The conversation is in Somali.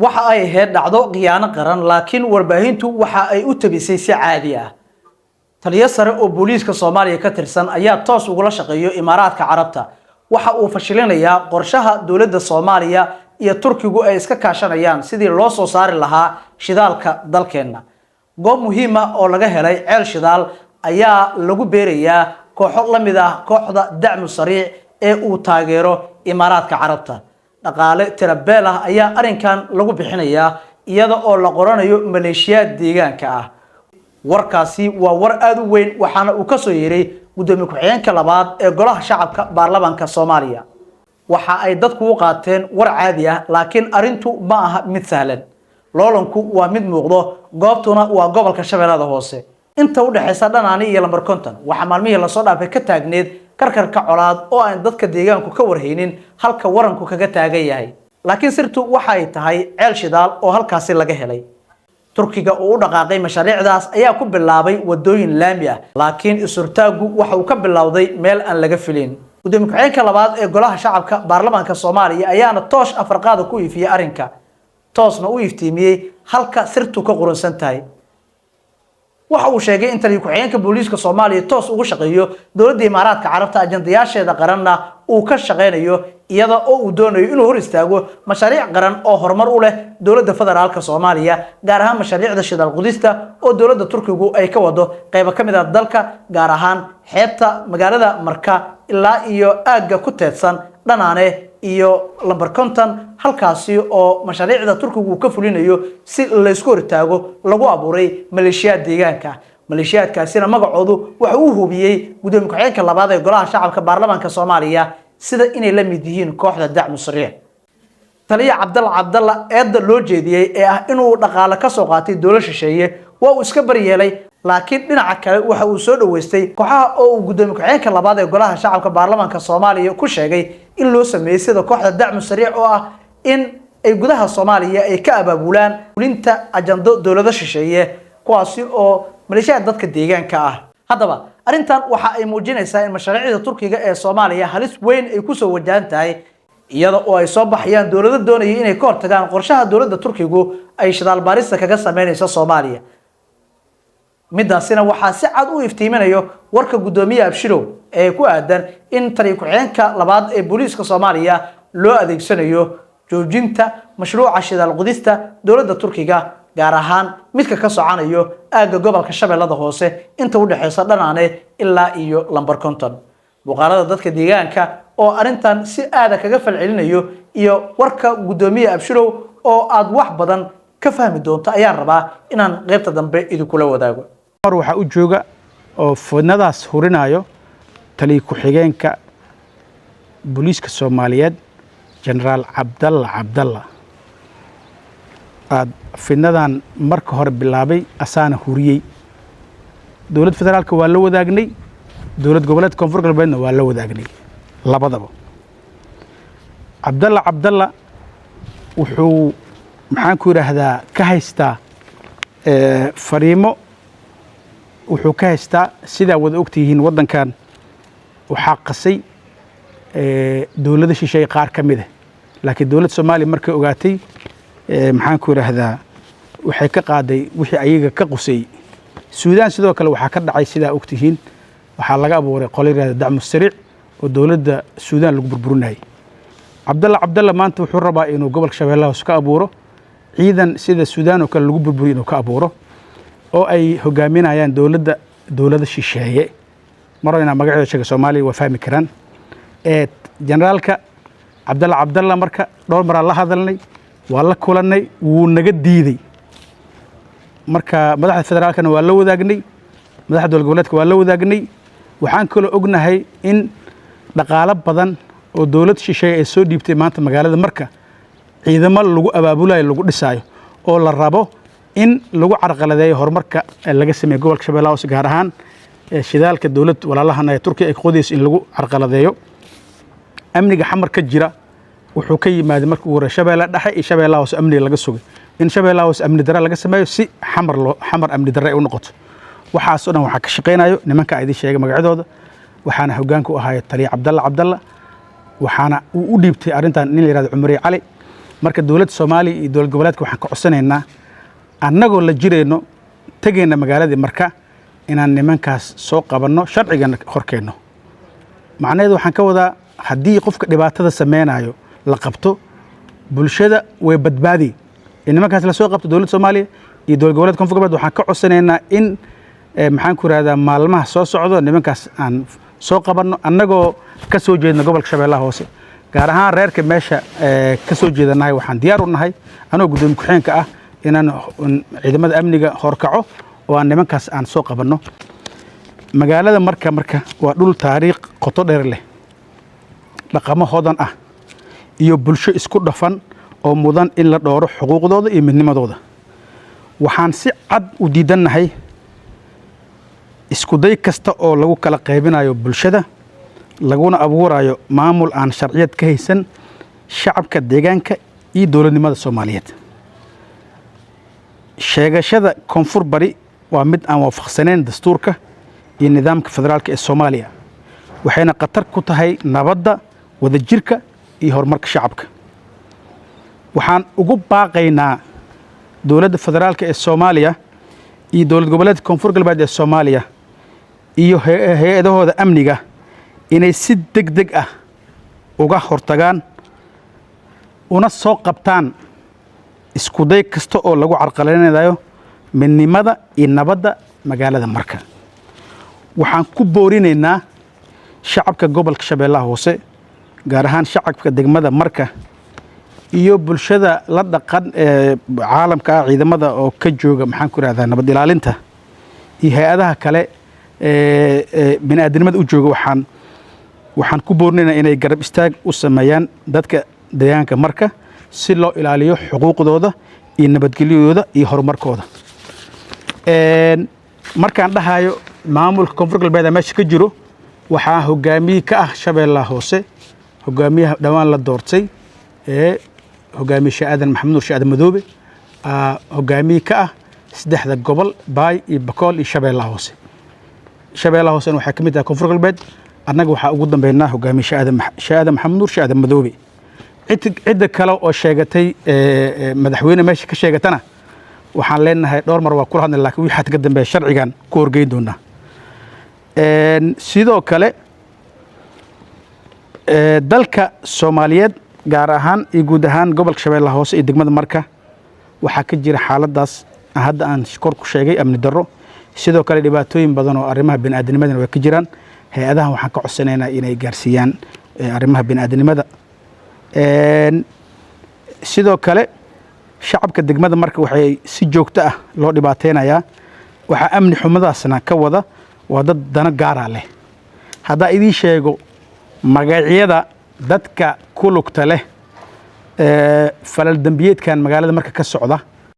waxa ay ahayd dhacdo khiyaano qaran laakiin warbaahintu waxa ay u tabisay si caadi ah taliye sare oo booliiska Soomaaliya ka tirsan ayaa toos ugu la shaqeeyo Imaaraadka Carabta waxa uu fashilinayaa qorshaha dawladda Soomaaliya iyo Turkigu ay iska kaashanayaan sidii loo soo saari lahaa shidaalka dalkeena goob muhiim ah oo laga helay ceel shidaal ayaa lagu beerayaa kooxo la mid ah kooxda dacmu sariic ee uu taageero Imaaraadka Carabta dhaqaale tirabeel ah ayaa arinkan lagu bixinayaa iyada oo la qoranayo maleeshiyaad deegaanka ah warkaasi waa war aad u weyn waxaana uu ka soo yeeray gudoomiye ku-xigeenka labaad ee golaha shacabka baarlamaanka Soomaaliya waxa ay dadku u qaateen war caadi ah laakiin arintu ma aha mid sahlan loolanku waa mid muuqdo goobtuna waa gobolka Shabeellada Hoose inta u dhaxaysa dhanaani iyo lambar konton waxa maalmihii la soo dhaafay ka taagneed karkarka colaad oo aan dadka deegaanku ka warhaynin halka waranku kaga taagan yahay laakiin sirtu waxa ay tahay ceel shidaal oo halkaasi laga helay Turkiga oo u dhaqaaqay mashaariicdaas ayaa ku bilaabay wadooyin laami ah laakiin isurtaagu waxa uu ka bilowday meel aan laga filin gudoomiye ku-xigeenka labaad ee golaha shacabka baarlamaanka Soomaaliya ayaana toosh afarqaada ku iifiyay arinka toosna u iftiimiyay halka sirtu ka quransan tahay waxa uu sheegay in taliye ku-xigeenka booliiska Soomaaliya toos ugu shaqeeyo dawladda Imaaraadka Carabta ajandayaasheeda qaranna uu ka shaqeynayo iyada oo uu doonayo inuu hor istaago mashaariic qaran oo horumar u leh dawladda federaalka Soomaaliya gaar ahaan mashaariicda shidaal qudista oo dawladda Turkigu ay ka wado qayb ka mid ah dalka gaar ahaan xeebta magaalada Marka ilaa iyo aagga ku teedsan dhanaane iyo lambar konton halkaasi oo mashaariicda Turkigu ka fulinayo si la isku hortaago lagu abuuray maleeshiyaad deegaanka maleeshiyaadkaasina magacoodu waxa uu hubiyay gudoomiye ku-xigeenka labaad ee golaha shacabka baarlamaanka Soomaaliya sida inay la mid yihiin kooxda dacmu sariic taliye Cabdalla eedda loo jeediyay ee ah inuu dhaqaale ka soo qaatay dawlad shisheeye waa uu iska baryeelay laakiin dhinaca kale waxa uu soo dhaweystay kooxaha oo uu gudoomiye ku-xigeenka labaad ee golaha shacabka baarlamaanka Soomaaliya ku sheegay in loo sameeyay sida kooxda dacmu sariic oo ah in ay gudaha Soomaaliya ay ka abaabulaan fulinta ajando dawladda shisheeye kuwaasi oo maleeshiyaad dadka deegaanka ah haddaba arintan waxa ay muujinaysaa in mashaariicda Turkiga ee Soomaaliya halis weyn ay ku soo wajahan tahay iyada oo ay soo baxayaan dawladda doonaya inay ka hortagaan qorshaha dawladda Turkigu ay shidaal baarista kaga sameynayso Soomaaliya midaasina waxa si cad u iftiiminayo warka gudoomiye Abshirow ee ku aadan in taliye ku-xigeenka labaad ee booliiska Soomaaliya loo adeegsanayo joojinta mashruuca shidaal qudista dawladda Turkiga gaar ahaan midka ka socanayo aagga gobolka Shabeellada Hoose inta u dhaxaysa dhanaane ilaa iyo lambar konton muuqaalada dadka deegaanka oo arintan si aad kaga falcelinayo iyo warka gudoomiye Abshirow oo aad wax badan ka fahmi doonto ayaan rabaa inaan qaybta dambe idinku la wadaago waxa uu jooga oo fadnadaas hurinayo taliye ku-xigeenka booliiska Soomaaliyeed General Cabdalla fidnadan marka hore bilaabay asaana huriyay dawladda federaalka waa la wadaagnay dawlad goboleedka koonfur galbeedna waa la wadaagnay labadaba Cabdalla wuxuu maxaan ku yiraahdaa ka haystaa fariimo wuxuu ka haystaa sida wada ogtihiin wadankan waxa qasay dawladda shisheeye qaar ka mid ah laakiin dawladda Soomaaliya markay ogaatay maxaan ku yiraahdaa waxay ka qaaday wixii ayaga ka qusay Suudaan sidoo kale waxa ka dhacay sida ogtihiin waxa laga abuuray qoliyada dacmu sariic oo dawladda Suudaan lagu burburinay Cabdalla maanta wuxuu rabaa inuu gobolka Shabeellaha Hoose ka abuuro ciidan sida Suudaan oo kale lagu burburiyo inuu ka abuuro oo ay hogaaminayaan dawladda shisheeye marayna magaceeda sheega Soomaaliya waa fahmi karaan generaalka Cabdalla marka dhowr mar la hadalnay waa la kulanay wuu naga diiday marka madaxda federaalkana waa la wadaagnay madaxda dowlad goboleedka waa la wadaagnay waxaan kale ognahay in dhaqaale badan oo dawlad shisheeye ay soo dhiibtay maanta magaalada Marka ciidamo lagu abaabulayo lagu dhisaayo oo la rabo in lagu carqaladeeyo horumarka laga sameeyo gobolka Shabeellaha Hoose gaar ahaan shidaalka dawlad walaalahana Turkiga ay qodayso in lagu carqaladeeyo amniga xamar ka jira wuxuu ka yimaado markii uu Shabeellaha Dhexe iyo Shabeellaha Hoose amniga laga sugay in Shabeellaha Hoose amni darro laga sameeyo si xamar amni darro ay u noqoto waxaas oo dhan waxa ka shaqeynayo nimanka ay sheegay magacadooda waxaana hoggaanka u ahaa taliye Cabdalla waxaana uu u dhiibtay arintan in la yiraahdo Cumar Cali marka dowladda Soomaaliya iyo dowlad goboleedka waxaan ka codsanaynaa annagoo la jireyno tagayna magaaladii marka inaan nimankaas soo qabanno sharcigan horkeenno macnaheedu waxaan ka wadaa haddii qofka dhibaatada sameynayo la qabto bulshada way badbaadi in nimankaas la soo qabto dowladda Soomaaliya iyo dowlad goboleedka koonfur galbeed waxaan ka codsanaynaa in maxaan ku raahdaa maalmaha soo socdo nimankaas aan soo qabanno annagoo ka soo jeedna gobolka Shabeellaha Hoose gaar ahaan reerka meesha ka soo jeedanahay waxaan diyaar u nahay anoo gudoomiye ku-xigeenka ah inaan ciidamada amniga horkaco oo aan nimankaas aan soo qabanno magaalada marka waa dhul taariikh qoto dheer leh dhaqamo hodan ah iyo bulsho isku dhafan oo mudan in la dhooro xuquuqdooda iyo midnimadooda waxaan si cad u diidanahay isku day kasta oo lagu kala qaybinayo bulshada laguna abuurayo maamul aan sharciyad ka haysan shacabka deegaanka iyo dowladnimada Soomaaliyeed sheegashada koonfur bari waa mid aan waafaqsanayn dastuurka iyo nidaamka federaalka ee Soomaaliya waxayna qatar ku tahay nabadda wadajirka iyo horumarka shacabka waxaan ugu baaqaynaa dowladda federaalka ee Soomaaliya iyo dowlad goboleedka koonfur galbeed ee Soomaaliya iyo hay'adahooda amniga inay si degdeg ah uga hortagaan una soo qabtaan isku day kasta oo lagu carqaladeynayo midnimada iyo nabadda magaalada marka waxaan ku boorinaynaa shacabka gobolka Shabeellaha Hoose gaar ahaan shacabka degmada marka iyo bulshada la dhaqan ee caalamka ciidamada oo ka jooga maxaan ku raahdaa nabad ilaalinta iyo hay'adaha kale bini'aadanimada u jooga waxaan ku boorinaynaa inay garab istaag u sameeyaan dadka deegaanka marka si loo ilaaliyo xuquuqdooda iyo nabadgelyadooda iyo horumarkooda markaan dhahayo maamulka koonfur galbeed meesha ka jiro waxaa hogaamiye ka ah Shabeellaha Hoose hogaamiyaha dhawaan la doortay hogaamiye Sheekh Maxamed Nuur Sheekh Madoobe hogaamiye ka ah saddexda gobol Baay iyo Bakool iyo Shabeellaha Hoose waxaa ka mid ah koonfur galbeed annaga waxaa ugu dambeynaa hogaamiye Sheekh Maxamed Nuur Sheekh Madoobe cid kale oo sheegatay madaxweyne meesha ka sheegatana waxaan leenahay dhowr mar waa kula hadnay laakiin wixii ka dambeeya sharcigan ku horgeyn doonaa sidoo kale dalka Soomaaliyeed gaar ahaan iyo guud ahaan gobolka Shabeellaha Hoose iyo degmada marka waxaa ka jira xaaladaas hadda aan kor ku sheegay amni darro sidoo kale dhibaatooyin badan oo arrimaha bini'aadanimada way ka jiraan hay'adahan waxaan ka codsanaynaa inay gaarsiiyaan arrimaha bini'aadanimada sidoo kale shacabka degmada marka waxay si joogto ah loo dhibaateynayaa waxa amni xumadaasna ka wada waa dad dana gaar leh hadaa idin sheego magacyada dadka ku lugta leh falal dambiyeedkan magaalada marka ka socda